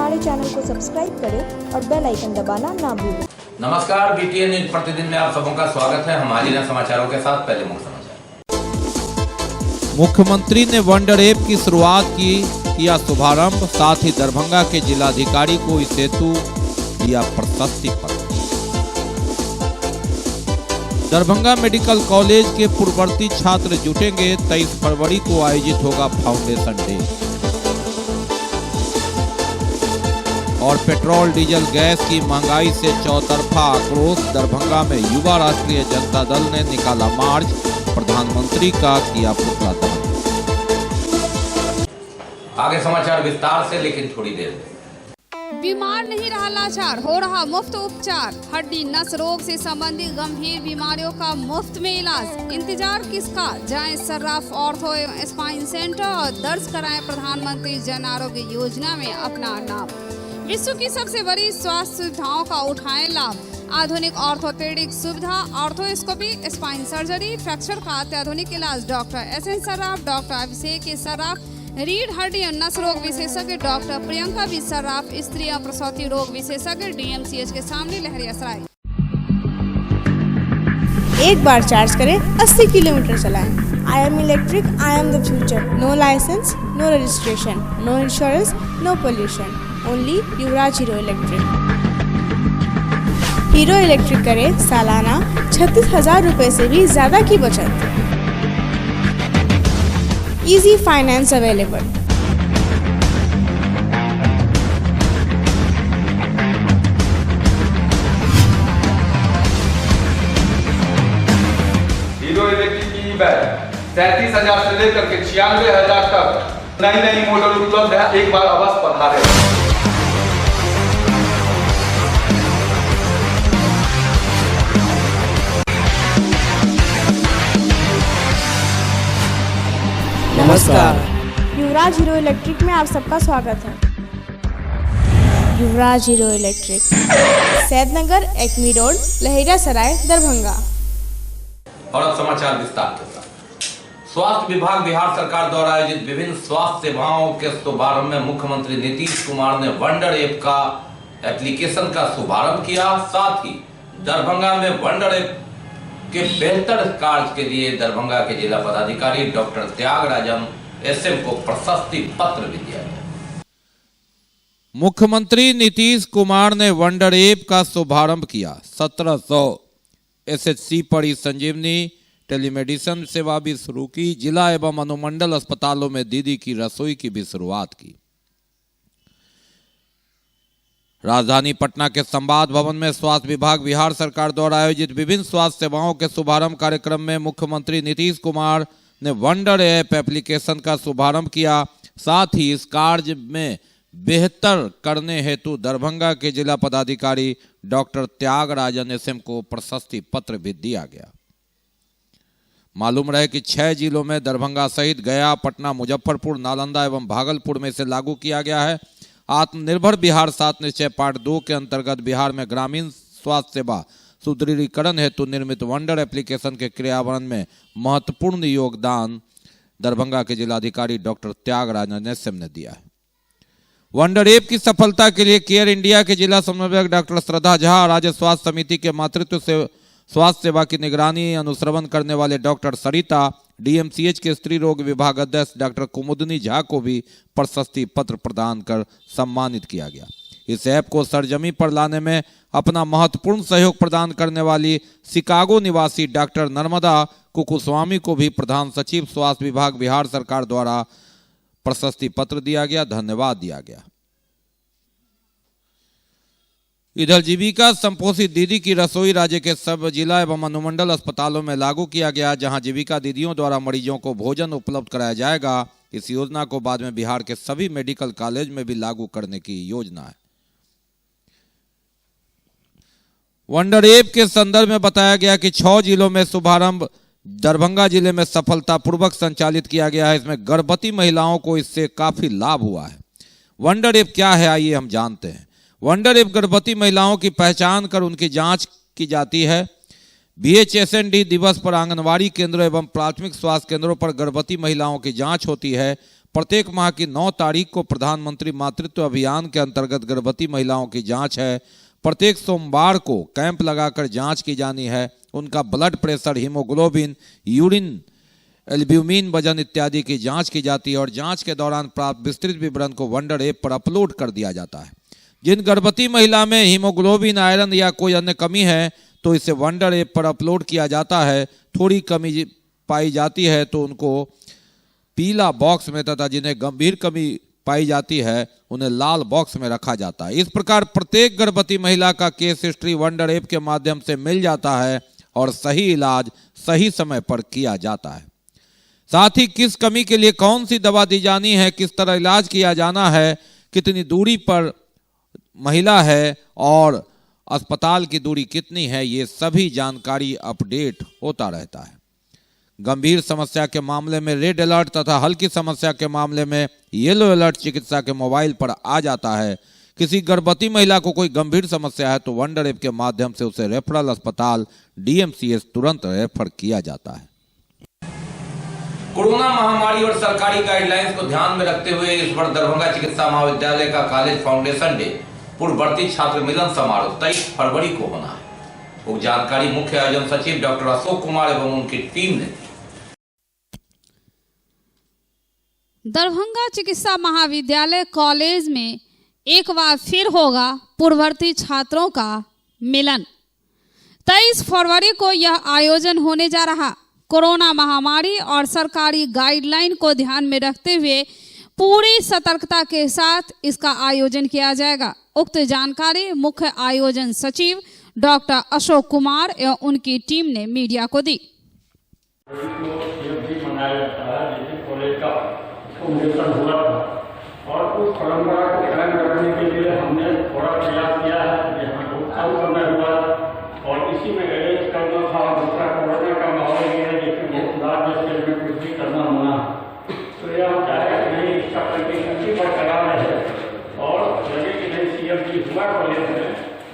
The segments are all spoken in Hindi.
हमारे चैनल को सब्सक्राइब करें और बेल आइकन दबाना ना भूलें। नमस्कार, बीटीएन न्यूज प्रतिदिन में आप सबों का स्वागत है। हम हाजिर हैं समाचारों के साथ। पहले मुख्य समाचार। मुख्यमंत्री ने वंडर ऐप की शुरुआत किया शुभारंभ, साथ ही दरभंगा के जिलाधिकारी को इस हेतु दिया प्रशस्ति पत्र। दरभंगा मेडिकल कॉलेज के पूर्ववर्ती छात्र जुटेंगे, 23 फरवरी को आयोजित होगा फाउंडेशन डे। और पेट्रोल डीजल गैस की महंगाई से चौतरफा आक्रोश, दरभंगा में युवा राष्ट्रीय जनता दल ने निकाला मार्च, प्रधानमंत्री का किया पुतला दहन। आगे समाचार विस्तार से, लेकिन थोड़ी देर में। बीमार नहीं रहा लाचार, हो रहा मुफ्त उपचार। हड्डी नस रोग से संबंधित गंभीर बीमारियों का मुफ्त में इलाज। इंतजार किसका, जाएं सर्राफ ऑर्थो एवं स्पाइन सेंटर और दर्ज कराएं प्रधानमंत्री जन आरोग्य योजना में अपना नाम। विश्व की सबसे बड़ी स्वास्थ्य सुविधाओं का उठाएं लाभ। आधुनिक ऑर्थोपेडिक सुविधा, ऑर्थोस्कोपी, स्पाइन सर्जरी, फ्रैक्चर का अत्याधुनिक इलाज। Doctor S N. Sarraf, doctor Abhishek Sarraf, रीढ़ हड्डी और नस रोग विशेषज्ञ डॉक्टर प्रियंका बी सर्राफ, स्त्री और प्रसूति रोग विशेषज्ञ डीएमसीएच के सामने लहरियासराय। एक बार चार्ज करें, 80 किलोमीटर चलाएं। I am electric, I am the future. No licence, no registration, no insurance, no pollution. Only Yuvraj Hero electric. Hero electric करें सालाना 36,000 रुपए से भी ज्यादा की बचत। Easy finance available. Hero electric की ई बैग 37,000 से लेकर के 96,000 तक नई नई मॉडल उपलब्ध है। एक बार अवश्य पधारें। नमस्कार, युवराज हीरो इलेक्ट्रिक में आप सबका स्वागत है। Yuvraj Hero Electric, Saidnagar, Acme road, Laheriasarai, Darbhanga. और अब समाचार विस्तार के साथ। स्वास्थ्य विभाग बिहार सरकार द्वारा आयोजित विभिन्न स्वास्थ्य सेवाओं के शुभारंभ में मुख्यमंत्री नीतीश कुमार ने वंडर ऐप का एप्लीकेशन का शुभारंभ किया। साथ ही दरभंगा में वंडर ऐप के बेहतर कार्य के लिए दरभंगा के जिला पदाधिकारी डॉक्टर त्यागराजन एसएम को प्रशस्ति पत्र भी दिया गया। मुख्यमंत्री नीतीश कुमार ने वंडर ऐप का शुभारंभ किया। 1700 एसएचसी पर ई संजीवनी टेलीमेडिसिन सेवा भी शुरू की। जिला एवं अनुमंडल अस्पतालों में दीदी की रसोई की भी शुरुआत की। राजधानी पटना के संवाद भवन में स्वास्थ्य विभाग बिहार सरकार द्वारा आयोजित विभिन्न स्वास्थ्य सेवाओं के शुभारंभ कार्यक्रम में मुख्यमंत्री नीतीश कुमार ने वंडर ऐप एप्लीकेशन का शुभारंभ किया। साथ ही इस कार्य में बेहतर करने हेतु दरभंगा के जिला पदाधिकारी डॉक्टर त्यागराजन एसएम को प्रशस्ति पत्र भी दिया गया। मालूम रहे कि 6 जिलों में दरभंगा सहित गया, पटना, मुजफ्फरपुर, नालंदा एवं भागलपुर में इसे लागू किया गया है। आत्मनिर्भर बिहार 7 निश्चय पार्ट 2 के अंतर्गत बिहार में ग्रामीण स्वास्थ्य सेवा सुदृढ़ीकरण हेतु निर्मित वंडर एप्लीकेशन के क्रियान्वयन में महत्वपूर्ण योगदान दरभंगा के जिलाधिकारी डॉक्टर त्यागराजन एसएम ने दिया है। वंडर ऐप की सफलता के लिए केयर इंडिया के जिला समन्वयक डॉक्टर श्रद्धा झा, राज्य स्वास्थ्य समिति के मातृत्व से स्वास्थ्य सेवा की निगरानी अनुश्रवण करने वाले डॉक्टर सरिता, डीएमसीएच के स्त्री रोग विभाग अध्यक्ष डॉक्टर कुमुदनी झा को भी प्रशस्ति पत्र प्रदान कर सम्मानित किया गया। इस ऐप को सरजमी पर लाने में अपना महत्वपूर्ण सहयोग प्रदान करने वाली शिकागो निवासी डॉक्टर नर्मदा कुकुस्वामी को भी प्रधान सचिव स्वास्थ्य विभाग बिहार सरकार द्वारा प्रशस्ति पत्र दिया गया, धन्यवाद दिया गया। इधर जीविका संपोषित दीदी की रसोई राज्य के सब जिला एवं अनुमंडल अस्पतालों में लागू किया गया, जहां जीविका दीदियों द्वारा मरीजों को भोजन उपलब्ध कराया जाएगा। इस योजना को बाद में बिहार के सभी मेडिकल कॉलेज में भी लागू करने की योजना है। वंडर ऐप के संदर्भ में बताया गया कि 6 जिलों में शुभारंभ दरभंगा जिले में सफलतापूर्वक संचालित किया गया है। इसमें गर्भवती महिलाओं को इससे काफी लाभ हुआ है। वंडर ऐप क्या है, आइए हम जानते हैं। वंडर ऐप गर्भवती महिलाओं की पहचान कर उनकी जांच की जाती है। BHSND दिवस पर आंगनवाड़ी केंद्रों एवं प्राथमिक स्वास्थ्य केंद्रों पर गर्भवती महिलाओं की जांच होती है। प्रत्येक माह की 9 तारीख को प्रधानमंत्री मातृत्व अभियान के अंतर्गत गर्भवती महिलाओं की जांच है। प्रत्येक सोमवार को कैंप लगाकर जांच की जानी है। उनका blood pressure, haemoglobin, urine albumin, वजन इत्यादि की जांच की जाती है और जांच के दौरान प्राप्त विस्तृत विवरण को वंडर ऐप पर अपलोड कर दिया जाता है। जिन गर्भवती महिला में हीमोग्लोबिन, आयरन या कोई अन्य कमी है तो इसे वंडर ऐप पर अपलोड किया जाता है। थोड़ी कमी पाई जाती है तो उनको पीला बॉक्स में तथा जिन्हें गंभीर कमी पाई जाती है उन्हें लाल बॉक्स में रखा जाता है। इस प्रकार प्रत्येक गर्भवती महिला का केस हिस्ट्री वंडर ऐप के माध्यम से मिल जाता है और सही इलाज सही समय पर किया जाता है। साथ ही किस कमी के लिए कौन सी दवा दी जानी है, किस तरह इलाज किया जाना है, कितनी दूरी पर महिला है और अस्पताल की दूरी कितनी है, ये सभी जानकारी अपडेट होता रहता है। गंभीर समस्या के मामले में रेड अलर्ट तथा हल्की समस्या के मामले में येलो अलर्ट चिकित्सा के मोबाइल पर आ जाता है। किसी गर्भवती महिला को कोई गंभीर समस्या है तो वंडर ऐप के माध्यम से उसे रेफरल अस्पताल DMCH तुरंत रेफर किया जाता है। कोरोना महामारी और सरकारी गाइडलाइंस को ध्यान में रखते हुए इस बार दरभंगा चिकित्सा महाविद्यालय का कॉलेज फाउंडेशन डे पूर्ववर्ती छात्र मिलन समारोह 23 फरवरी को होना है। वो जानकारी मुख्य आयोजन सचिव डॉक्टर अशोक कुमार एवं उनकी टीम ने दी। दरभंगा चिकित्सा महाविद्यालय कॉलेज में एक बार फिर होगा पूर्ववर्ती छात्रों का मिलन। 23 फरवरी को यह आयोजन होने जा रहा। कोरोना महामारी और सरकारी गाइडलाइन को ध्यान में रखते हुए पूरी सतर्कता के साथ इसका आयोजन किया जाएगा। उक्त जानकारी मुख्य आयोजन सचिव डॉक्टर अशोक कुमार एवं उनकी टीम ने मीडिया को दी। हुआ था और उस परंपरा को कायम रखने के लिए हमने थोड़ा प्रयास किया है। यहाँ बहुत कम समय हुआ और इसी में अरेंज करना था। दूसरा कोरोना का माहौल ये है जिसमें बहुत लार्ज स्केल में कुछ भी करना मना, तो ये हम चाहे कि नहीं इसका कंटिन्यूटी बरकरार रहे और लगे कि नहीं CM जी हुआ कॉलेज में,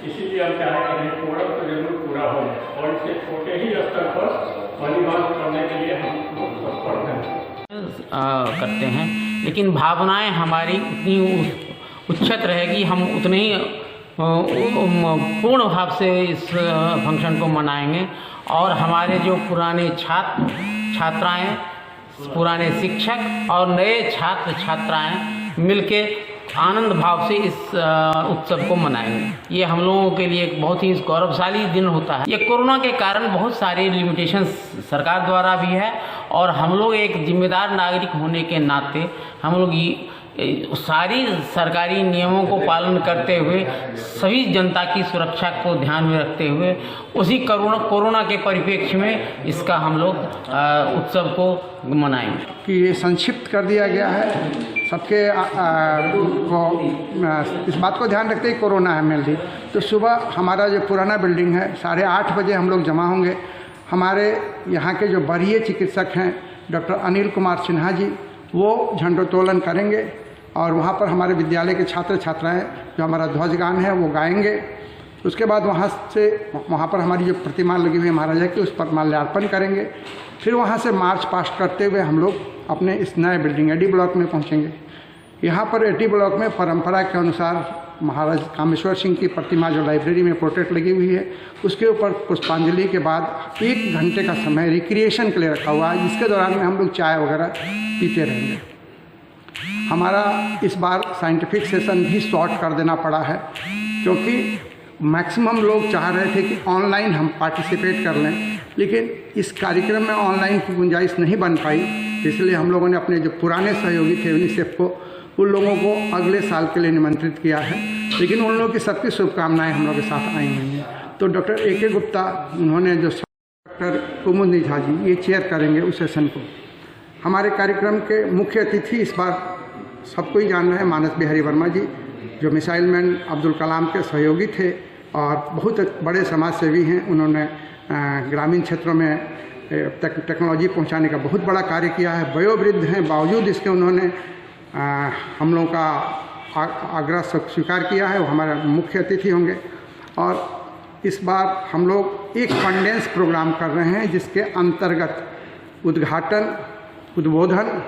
इसीलिए हम चाहे कि नहीं कोरम तो जरूर पूरा हो और इसे छोटे ही स्तर पर परिवार करने के लिए हम लोग तत्पर हैं करते हैं। लेकिन भावनाएं हमारी उतनी उच्चत रहेगी, हम उतने ही पूर्ण भाव से इस फंक्शन को मनाएंगे और हमारे जो पुराने छात्राएं, पुराने शिक्षक और नए छात्र छात्राएं मिलके आनंद भाव से इस उत्सव को मनाएंगे। ये हम लोगों के लिए एक बहुत ही गौरवशाली दिन होता है। ये कोरोना के कारण बहुत सारे लिमिटेशंस सरकार द्वारा भी है और हम लोग एक जिम्मेदार नागरिक होने के नाते हम लोग सारी सरकारी नियमों को पालन करते हुए सभी जनता की सुरक्षा को ध्यान में रखते हुए उसी कोरोना के परिप्रेक्ष्य में इसका हम लोग उत्सव को मनाएंगे। कि ये संक्षिप्त कर दिया गया है सबके को इस बात को ध्यान रखते ही कोरोना है मेनली। तो सुबह हमारा जो पुराना बिल्डिंग है 8:30 बजे हम लोग जमा होंगे। हमारे यहाँ के जो वरीय चिकित्सक हैं डॉक्टर अनिल कुमार सिन्हा जी, वो झंडोत्तोलन करेंगे और वहाँ पर हमारे विद्यालय के छात्र छात्राएं जो हमारा ध्वजगान है वो गाएंगे। उसके बाद वहाँ पर हमारी जो प्रतिमा लगी हुई है महाराजा की, उस पर माल्यार्पण करेंगे। फिर वहाँ से मार्च पास्ट करते हुए हम लोग अपने इस नए बिल्डिंग AD ब्लॉक में पहुँचेंगे। यहाँ पर AD ब्लॉक में परंपरा के अनुसार महाराज कामेश्वर सिंह की प्रतिमा जो लाइब्रेरी में पोर्ट्रेट लगी हुई है, उसके ऊपर पुष्पांजलि के बाद 1 घंटे का समय रिक्रिएशन के लिए रखा हुआ है, जिसके दौरान में हम लोग चाय वगैरह पीते रहेंगे। हमारा इस बार साइंटिफिक सेशन भी शॉर्ट कर देना पड़ा है क्योंकि मैक्सिमम लोग चाह रहे थे कि ऑनलाइन हम पार्टिसिपेट कर लें, लेकिन इस कार्यक्रम में ऑनलाइन की गुंजाइश नहीं बन पाई। इसलिए हम लोगों ने अपने जो पुराने सहयोगी थे UNICEF को, उन लोगों को अगले साल के लिए निमंत्रित किया है, लेकिन उन लोगों की सबकी शुभकामनाएं हम लोगों के साथ आई हुई हैं। तो डॉक्टर AK गुप्ता, उन्होंने जो डॉक्टर कुमुदनी झा जी ये चेयर करेंगे उस सेशन को। हमारे कार्यक्रम के मुख्य अतिथि इस बार सबको ही जान रहे हैं मानस बिहारी वर्मा जी, जो मिसाइल मैन अब्दुल कलाम के सहयोगी थे और बहुत बड़े समाज सेवी हैं। उन्होंने ग्रामीण क्षेत्रों में टेक्नोलॉजी पहुंचाने का बहुत बड़ा कार्य किया है। वयोवृद्ध हैं, बावजूद इसके उन्होंने हम लोगों का आग्रह स्वीकार किया है, वो हमारे मुख्य अतिथि होंगे। और इस बार हम लोग एक कंडेंस प्रोग्राम कर रहे हैं जिसके अंतर्गत उद्घाटन, उद्बोधन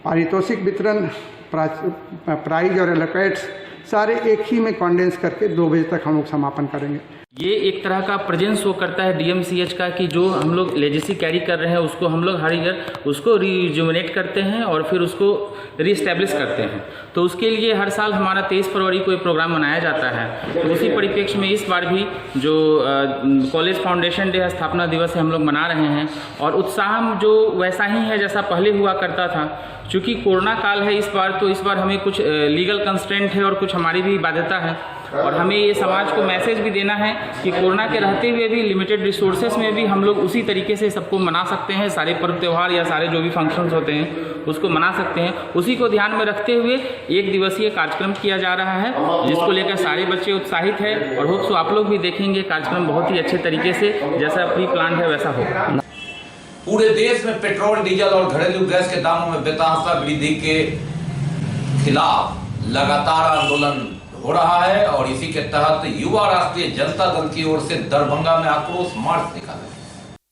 पारितोषिक वितरण, प्राइज और एलोकेट्स सारे एक ही में कॉन्डेंस करके 2 बजे तक हम लोग समापन करेंगे। ये एक तरह का प्रेजेंस शो करता है डीएमसीएच का कि जो हम लोग लेजेसी कैरी कर रहे हैं उसको हम लोग हर ईयर उसको रिजुमिनेट करते हैं और फिर उसको रीस्टैब्लिश करते हैं। तो उसके लिए हर साल हमारा 23 फरवरी को एक प्रोग्राम मनाया जाता है। तो उसी परिप्रेक्ष्य में इस बार भी जो कॉलेज फाउंडेशन डे स्थापना दिवस है हम लोग मना रहे हैं और उत्साह जो वैसा ही है जैसा पहले हुआ करता था। चूँकि कोरोना काल है इस बार, तो इस बार हमें कुछ लीगल कंस्ट्रेंट है और कुछ हमारी भी बाध्यता है और हमें ये समाज को मैसेज भी देना है कि कोरोना के रहते हुए भी लिमिटेड रिसोर्सेज में भी हम लोग उसी तरीके से सबको मना सकते हैं। सारे पर्व त्यौहार या सारे जो भी फंक्शंस होते हैं उसको मना सकते हैं। उसी को ध्यान में रखते हुए 1 दिवसीय कार्यक्रम किया जा रहा है जिसको लेकर सारे बच्चे उत्साहित हैं और होप सो आप लोग भी देखेंगे कार्यक्रम बहुत ही अच्छे तरीके से जैसा प्री प्लान है वैसा होगा। पूरे देश में पेट्रोल, डीजल और घरेलू गैस के दामों में बेतहाशा वृद्धि के खिलाफ लगातार आंदोलन हो रहा है और इसी के तहत युवा राष्ट्रीय जनता दल की ओर से दरभंगा में आक्रोश मार्च निकाला।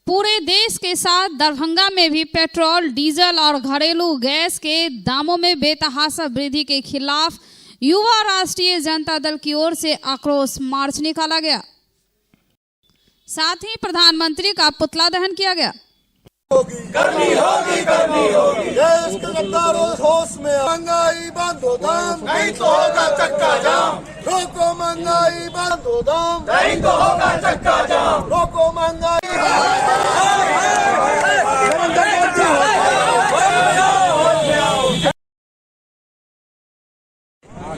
पूरे देश के साथ दरभंगा में भी पेट्रोल, डीजल और घरेलू गैस के दामों में बेतहाशा वृद्धि के खिलाफ युवा राष्ट्रीय जनता दल की ओर से आक्रोश मार्च निकाला गया। साथ ही प्रधानमंत्री का पुतला दहन किया गया। करनी होगी देश के गद्दारों होश में, महंगाई बांधो दाम नहीं तो होगा चक्का जाम, रोको महंगाई बांधो दाम नहीं तो होगा चक्का जाम, रोको महंगाई।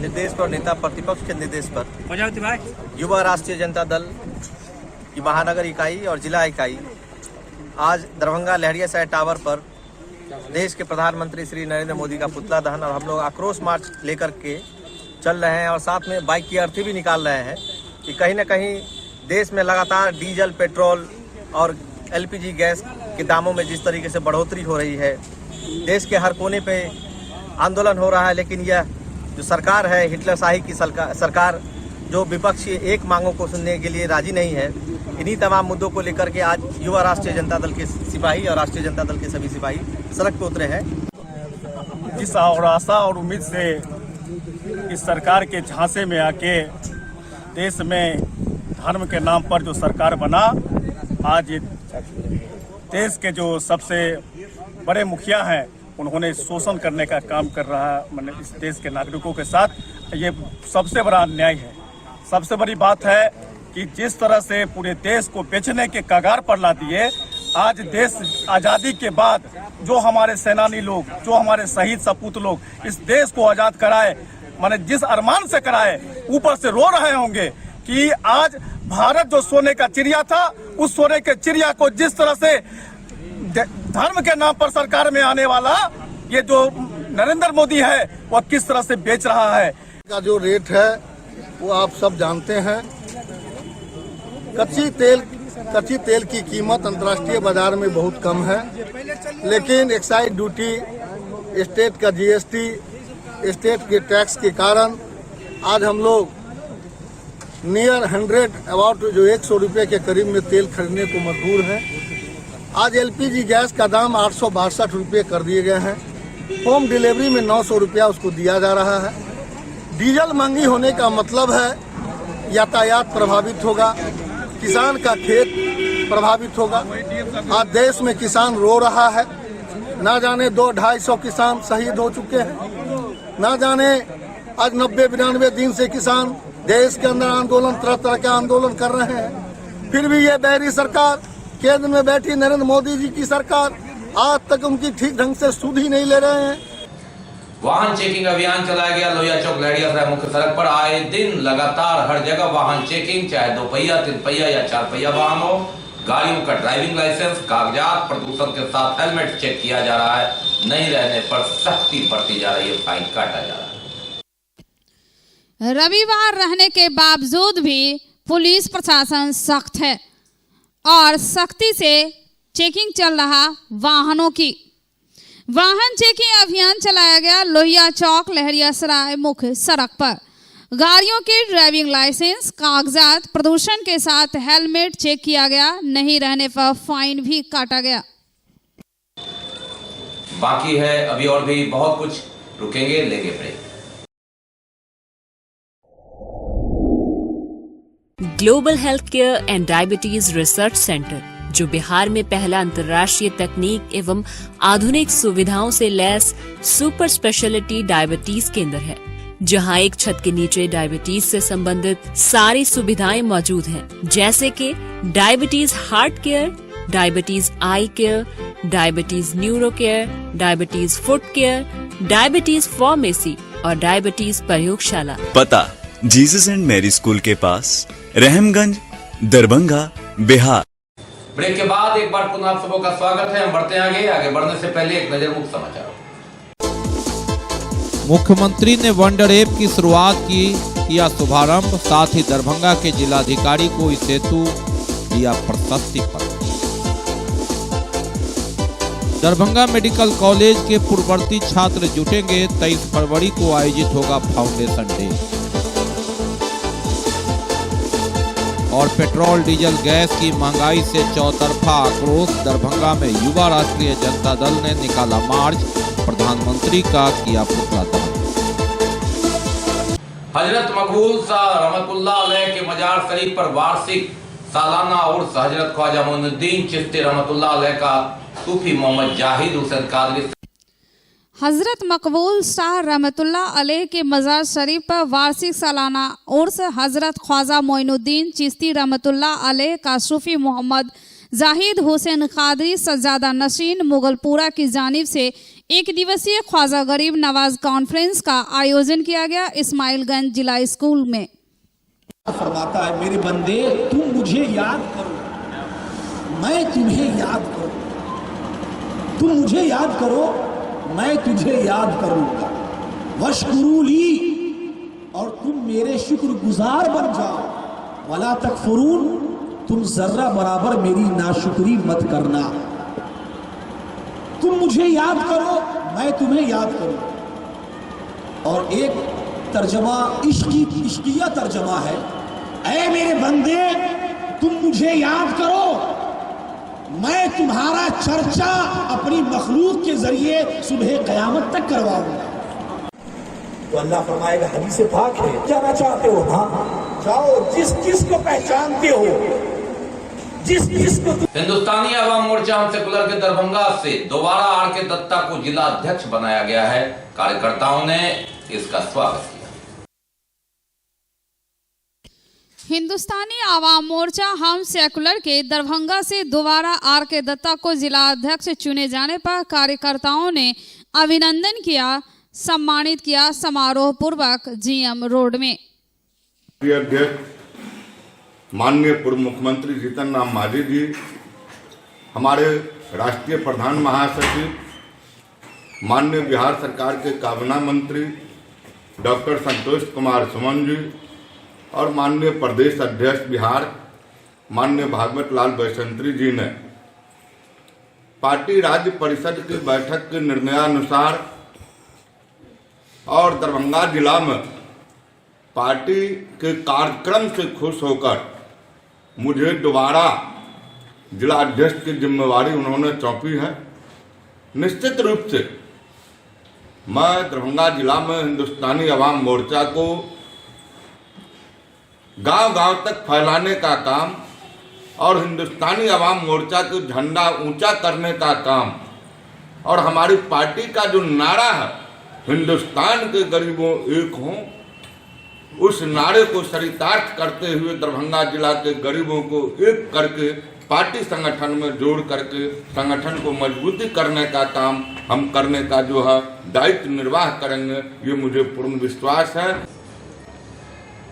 निर्देश पर, नेता प्रतिपक्ष के निर्देश पर युवा राष्ट्रीय जनता दल की महानगर इकाई और जिला इकाई आज दरभंगा लहरियासराय टावर पर देश के प्रधानमंत्री श्री नरेंद्र मोदी का पुतला दहन और हम लोग आक्रोश मार्च लेकर के चल रहे हैं और साथ में बाइक की अर्थी भी निकाल रहे हैं कि कहीं ना कहीं देश में लगातार डीजल, पेट्रोल और एलपीजी गैस के दामों में जिस तरीके से बढ़ोतरी हो रही है, देश के हर कोने पे आंदोलन हो रहा है। लेकिन यह जो सरकार है, हिटलरशाही की सरकार, जो विपक्षी एक मांगों को सुनने के लिए राजी नहीं है, इन्हीं तमाम मुद्दों को लेकर के आज युवा राष्ट्रीय जनता दल के सिपाही और राष्ट्रीय जनता दल के सभी सिपाही सड़क पर उतरे हैं। जिस और आशा और उम्मीद से इस सरकार के झांसे में आके देश में धर्म के नाम पर जो सरकार बना, आज देश के जो सबसे बड़े मुखिया हैं उन्होंने शोषण करने का काम कर रहा है मतलब इस देश के नागरिकों के साथ। ये सबसे बड़ा अन्याय है। सबसे बड़ी बात है कि जिस तरह से पूरे देश को बेचने के कगार पर ला दिए, आज देश आज़ादी के बाद जो हमारे सेनानी लोग, जो हमारे शहीद सपूत लोग इस देश को आज़ाद कराए, माने जिस अरमान से कराए, ऊपर से रो रहे होंगे कि आज भारत जो सोने का चिड़िया था, उस सोने के चिड़िया को जिस तरह से धर्म के नाम पर सरकार में आने वाला ये जो नरेंद्र मोदी है वह किस तरह से बेच रहा है। का जो रेट है वो आप सब जानते हैं। कच्ची तेल की कीमत अंतर्राष्ट्रीय बाजार में बहुत कम है, लेकिन एक्साइज ड्यूटी, स्टेट का जीएसटी, स्टेट के टैक्स के कारण आज हम लोग नियर 100 अबाउट जो 100 रुपये के करीब में तेल खरीदने को मजबूर है। आज एलपीजी गैस का दाम 862 रुपये कर दिए गए हैं। होम डिलीवरी में 900 रुपया उसको दिया जा रहा है। डीजल महंगी होने का मतलब है यातायात प्रभावित होगा, किसान का खेत प्रभावित होगा। आज देश में किसान रो रहा है, ना जाने 200-250 किसान शहीद हो चुके हैं, ना जाने आज 90-92 दिन से किसान देश के अंदर आंदोलन, तरह तरह के आंदोलन कर रहे हैं। फिर भी ये बैरी सरकार, केंद्र में बैठी नरेंद्र मोदी जी की सरकार, आज तक उनकी ठीक ढंग से सुध ही नहीं ले रहे हैं। वाहन चेकिंग अभियान चलाया गया। लोहिया चौक लहरियासराय मुख्य सड़क पर आए दिन लगातार हर जगह वाहन चेकिंग, चाहे 2 पहिया, 3 पहिया या 4 पहिया वाहन हो। गाड़ियों का ड्राइविंग लाइसेंस, कागजात, प्रदूषण के साथ हेलमेट चेक किया जा रहा है। नहीं रहने पर सख्ती बढ़ती जा रही है, फाइन काटा जा रहा है। रविवार रहने के बावजूद भी पुलिस प्रशासन सख्त है और सख्ती से चेकिंग चल रहा वाहनों की। वाहन चेकिंग अभियान चलाया गया लोहिया चौक लहरियासराय मुख्य सड़क पर। गाड़ियों के ड्राइविंग लाइसेंस, कागजात, प्रदूषण के साथ हेलमेट चेक किया गया। नहीं रहने पर फाइन भी काटा गया। बाकी है अभी और भी बहुत कुछ। रुकेंगे, लेंगे break. Global health care and diabetes research centre, जो बिहार में पहला अंतर्राष्ट्रीय तकनीक एवं आधुनिक सुविधाओं से लैस सुपर स्पेशलिटी डायबिटीज केंद्र है, जहां एक छत के नीचे डायबिटीज से संबंधित सारी सुविधाएं मौजूद हैं, जैसे कि diabetes heart care, diabetes eye care, diabetes neuro care, diabetes foot care, diabetes pharmacy और डायबिटीज प्रयोगशाला। पता जीसस एंड मैरी स्कूल के पास, रहमगंज, दरभंगा, बिहार। ब्रेक के बाद एक बार पुनः आप सबों का स्वागत है। हम बढ़ते हैं आगे बढ़ने से पहले एक नजर मुख्य समाचार। मुख्यमंत्री ने वंडर ऐप की शुरुआत किया शुभारंभ, साथ ही दरभंगा के जिलाधिकारी को इस हेतु दिया प्रशस्ति पत्र। दरभंगा मेडिकल कॉलेज के पूर्ववर्ती छात्र जुटेंगे, 23 फरवरी को आयोजित होगा फाउंडेशन डे। और पेट्रोल डीजल गैस की महंगाई से चौतरफा आक्रोश, दरभंगा में युवा राष्ट्रीय जनता दल ने निकाला मार्च, प्रधानमंत्री का किया पुतला दहन। हजरत मकबूल शाह रहमतुल्लाह अलैह के मजार शरीफ पर वार्षिक सालाना उर्स हजरत ख्वाजा मोइनुद्दीन चिश्ती रहमतुल्लाह अलैह का सूफी मोहम्मद जाहिद हुसैन कादरी। हजरत मकबूल शाह रहमतुल्लाह अलैह के मजार शरीफ पर वार्षिक सालाना उर्स हजरत ख्वाजा मोइनुद्दीन चिश्ती रहमतुल्लाह अलैह का सूफी मोहम्मद जाहिद हुसैन कादरी सज्जादा नशीन मुगलपुरा की जानिब से एक दिवसीय ख्वाजा गरीब नवाज कॉन्फ्रेंस का आयोजन किया गया इस्माइलगंज जिला स्कूल में। फरमाता है, मेरे बंदे तुम मुझे याद करो, मैं तुम्हें याद करूं, तुम मुझे याद करो, मैं तुझे याद करूंगा। वशकुरूली, और तुम मेरे शुक्रगुजार बन जाओ। वला तकफुरून, तुम जर्रा बराबर मेरी नाशुक्री मत करना। तुम मुझे याद करो, मैं तुम्हें याद करूं। और एक तर्जमा इश्किया तर्जमा है, ऐ मेरे बंदे तुम मुझे याद करो, मैं तुम्हारा चर्चा अपनी मखलूक के जरिए सुबह कयामत तक करवाऊंगा। तो अल्लाह फरमाएगा, हदीस पाक है, जाना चाहते हो? हाँ जाओ, जिस को पहचानते हो, जिस को। हिंदुस्तानी अवाम मोर्चा हम सेकुलर के दरभंगा से दोबारा आर के दत्ता को जिला अध्यक्ष बनाया गया है। कार्यकर्ताओं ने इसका स्वागत किया। हिंदुस्तानी आवाम मोर्चा हम सेकुलर के दरभंगा से दोबारा आर के दत्ता को जिला अध्यक्ष चुने जाने पर कार्यकर्ताओं ने अभिनंदन किया, सम्मानित किया समारोह पूर्वक जीएम रोड में। अध्यक्ष माननीय पूर्व मुख्यमंत्री जीतन राम मांझी जी, हमारे राष्ट्रीय प्रधान महासचिव, माननीय बिहार सरकार के काबीना मंत्री डॉक्टर संतोष कुमार सुमन जी और माननीय प्रदेश अध्यक्ष बिहार माननीय भागवत लाल बैसंत्री जी ने पार्टी राज्य परिषद की बैठक के निर्णयानुसार और दरभंगा जिला में पार्टी के कार्यक्रम से खुश होकर मुझे दोबारा जिला अध्यक्ष की जिम्मेवारी उन्होंने सौंपी है। निश्चित रूप से मैं दरभंगा जिला में हिंदुस्तानी अवाम मोर्चा को गांव-गांव तक फैलाने का काम और हिंदुस्तानी अवाम मोर्चा को झंडा ऊंचा करने का काम और हमारी पार्टी का जो नारा है, हिंदुस्तान के गरीबों एक हों, उस नारे को चरितार्थ करते हुए दरभंगा जिला के गरीबों को एक करके पार्टी संगठन में जोड़ करके संगठन को मजबूती करने का काम हम करने का जो है दायित्व निर्वाह करेंगे, ये मुझे पूर्ण विश्वास है।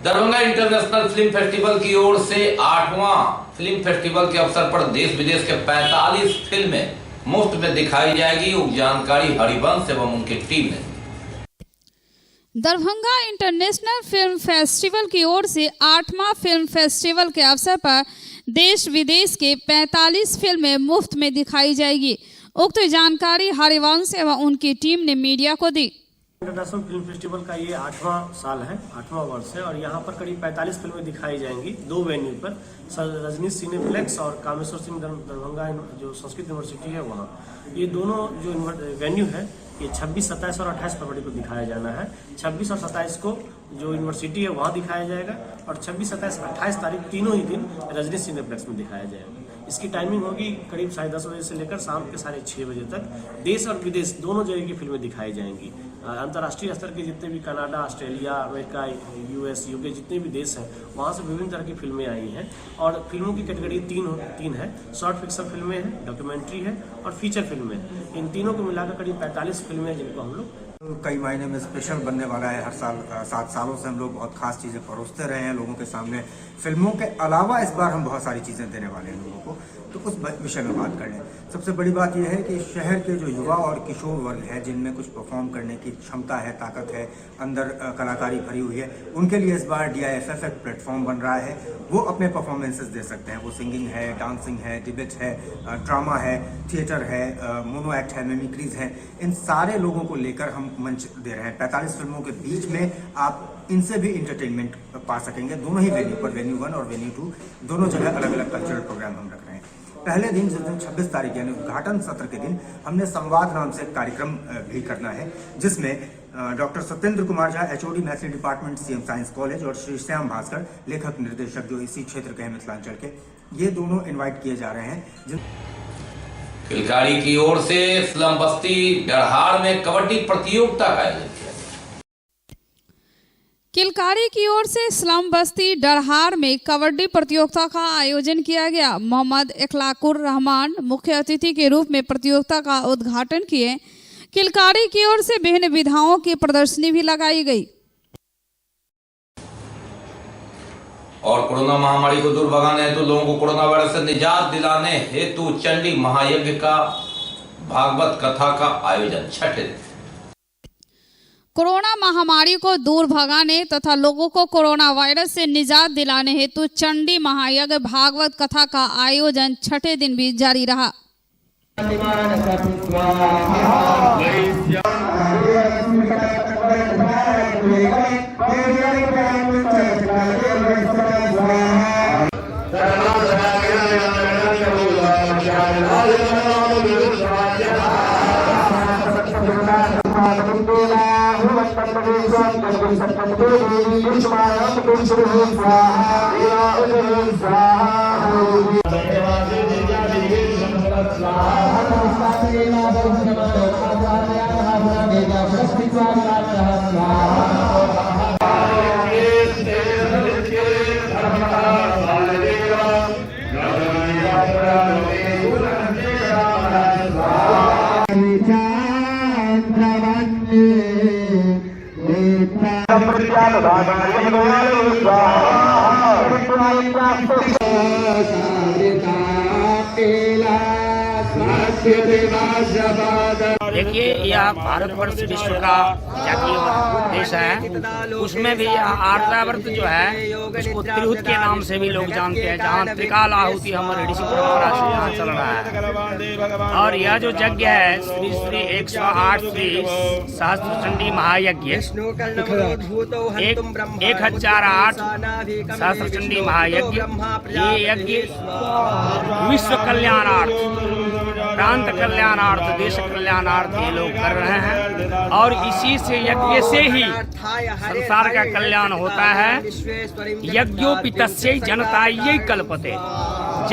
दरभंगा इंटरनेशनल फिल्म फेस्टिवल की ओर से 8वां फिल्म फेस्टिवल के अवसर पर देश विदेश के 45 फिल्में मुफ्त में दिखाई जाएगी। उप जानकारी हरिवंश एवं उनकी टीम ने। दरभंगा इंटरनेशनल फिल्म फेस्टिवल की ओर से 8वां फिल्म फेस्टिवल के अवसर पर देश विदेश के 45 फिल्में मुफ्त में दिखाई जाएगी। उक्त जानकारी हरिवंश एवं उनकी टीम ने मीडिया को दी। इंटरनेशनल फिल्म फेस्टिवल का ये 8वां साल है, 8वां वर्ष है और यहाँ पर करीब 45 फिल्में दिखाई जाएंगी 2 वेन्यू पर, रजनीश सिनेप्लेक्स और कामेश्वर सिंह दरभंगा जो संस्कृत यूनिवर्सिटी है वहाँ। ये दोनों जो वेन्यू है ये 26, 27 और 28 फरवरी को दिखाया जाना है। 26 और 27 को जो यूनिवर्सिटी है वहाँ दिखाया जाएगा और 26, 27, 28 तारीख तीनों ही दिन रजनीश सिनेप्लेक्स में दिखाया जाएगा। इसकी टाइमिंग होगी करीब 10:30 बजे से लेकर शाम के 6:30 बजे तक। देश और विदेश दोनों जगह की फिल्में दिखाई जाएंगी। अंतर्राष्ट्रीय स्तर के जितने भी Canada, Australia, America, US, UK जितने भी देश हैं वहाँ से विभिन्न तरह की फिल्में आई हैं और फिल्मों की कैटेगरी तीन है। शॉर्ट फिक्शन फिल्में हैं, डॉक्यूमेंट्री है और फीचर फिल्में हैं। इन तीनों को मिलाकर करीब 45 फिल्में हैं जिनको हम लोग कई महीने में स्पेशल बनने वाला है। हर साल 7 सालों से हम लोग बहुत खास चीज़ें परोसते रहे हैं लोगों के सामने। फिल्मों के अलावा इस बार हम बहुत सारी चीज़ें देने वाले हैं लोगों को, तो उस विषय में बात कर लें। सबसे बड़ी बात यह है कि शहर के जो युवा और किशोर वर्ग है जिनमें कुछ परफॉर्म करने की क्षमता है, ताकत है, अंदर कलाकारी भरी हुई है, उनके लिए इस बार DIFF एक प्लेटफॉर्म बन रहा है। वो अपने परफॉर्मेंसेस दे सकते हैं। वो सिंगिंग है, डांसिंग है, डिबेट है, ड्रामा है, थिएटर है, मोनो एक्ट है, मिमिक्रीज है। इन सारे लोगों को लेकर हम मंच दे रहे हैं। 45 फिल्मों के बीच में आप इनसे भी इंटरटेनमेंट पा सकेंगे। दोनों ही वेन्यू पर, वेन्यू 1 और वेन्यू 2, दोनों जगह अलग अलग कल्चरल प्रोग्राम हम रख रहे हैं। पहले दिन जिस दिन 26 तारीख यानी उद्घाटन सत्र के दिन हमने संवाद नाम से कार्यक्रम भी करना है, जिसमें doctor Satyendra Kumar Jha, HOD Maithili department, CM science college, और श्री श्याम भास्कर, लेखक निर्देशक जो इसी क्षेत्र के हैं मिथिलांचल के, ये दोनों इन्वाइट किए जा रहे हैं। किलकारी की ओर से स्लम बस्ती डरहार में कबड्डी प्रतियोगिता का आयोजन किया। किलकारी की ओर से स्लम बस्ती डरहार में कबड्डी प्रतियोगिता का आयोजन किया गया। मोहम्मद इखलाकुर रहमान मुख्य अतिथि के रूप में प्रतियोगिता का उद्घाटन किए। किलकारी की ओर से विभिन्न विधाओं की प्रदर्शनी भी लगाई गई। और कोरोना महामारी को दूर भगाने हेतु लोगों को कोरोना वायरस से निजात दिलाने हेतु चंडी महायज्ञ का भागवत कथा का आयोजन छठे दिन। कोरोना महामारी को दूर भगाने तथा लोगों को कोरोना वायरस से निजात दिलाने हेतु चंडी महायज्ञ भागवत कथा का आयोजन छठे दिन भी जारी रहा। देखिए, यह भारतवर्ष विश्व का जातीय देश है। उसमें भी आर्यावर्त जो है उसको त्रिहुत के नाम से भी लोग जानते हैं, जहाँ त्रिकाल आहुति हमारे ऋषि परंपरा से यहाँ चल रहा है। और यह जो यज्ञ है श्री श्री 108 श्री सहस्त्र चंडी महायज्ञ, 1008 सहस्त्र चंडी महायज्ञ, ये यज्ञ विश्व कल्याणार्थ, प्रांत कल्याणार्थ, देश कल्याणार्थ ये लोग कर रहे हैं। और इसी से यज्ञ से ही संसार का कल्याण होता है। यज्ञोपितस्यै जनतायै कल्पते,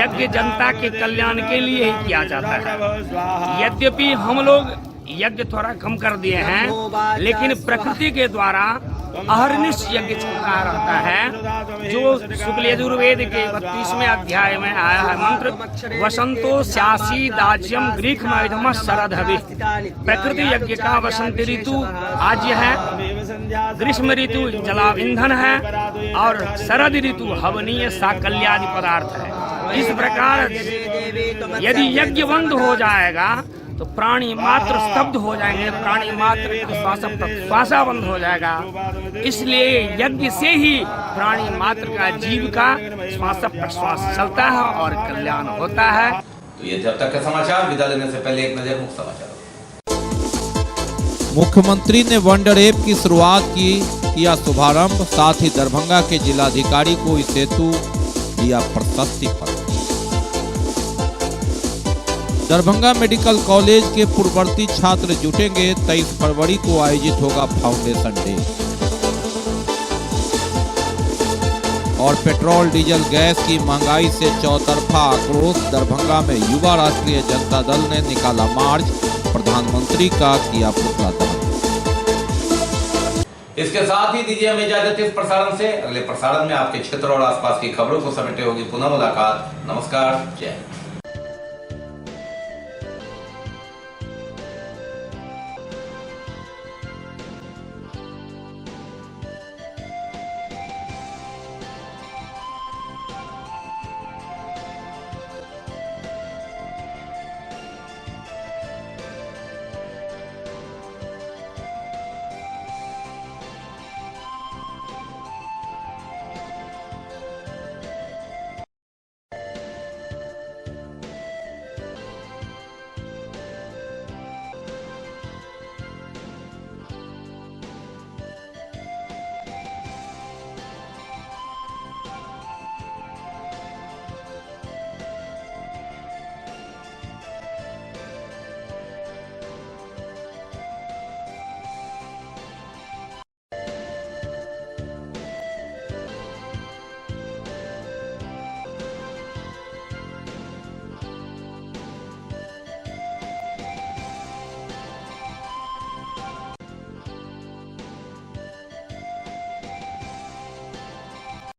यज्ञ जनता के कल्याण के लिए ही किया जाता है। यद्यपि हम लोग यज्ञ थोड़ा कम कर दिए हैं, लेकिन प्रकृति के द्वारा अहर्निश यज्ञ चलता रहता है। जो शुक्ल यजुर्वेद के 32वें अध्याय में आया है मंत्र, वसंतो स्यासी दाज्यम ग्रीष्म शरदभि। प्रकृति यज्ञ का वसंत ऋतु आज्य है, ग्रीष्म ऋतु जला ईंधन है और शरद ऋतु हवनीय साकल्यादि पदार्थ है। इस प्रकार यदि यज्ञ बंद हो जाएगा तो प्राणी मात्र स्तब्ध हो जाएंगे, प्राणी मात्र का श्वास प्रश्वास बंद हो जाएगा। इसलिए यज्ञ से ही प्राणी मात्र का जीव का श्वास प्रश्वास चलता है और कल्याण होता है। तो ये जब तक के समाचार, विदा लेने से पहले एक नजर मुख्य समाचार। मुख्यमंत्री ने वंडर ऐप की शुरुआत किया शुभारंभ, साथ ही दरभंगा के जिलाधिकारी को इस हेतु दिया प्रशस्ति पत्र। दरभंगा मेडिकल कॉलेज के पूर्ववर्ती छात्र जुटेंगे, 23 फरवरी को आयोजित होगा फाउंडेशन डे। और पेट्रोल डीजल गैस की महंगाई से चौतरफा आक्रोश, दरभंगा में युवा राष्ट्रीय जनता दल ने निकाला मार्च, प्रधानमंत्री का किया पुतला दहन। इसके साथ ही दीजिए हमें इजाजत इस प्रसारण से। अगले प्रसारण में आपके क्षेत्र और आसपास की खबरों को समेटे होगी पुनः मुलाकात। नमस्कार, जय हिंद।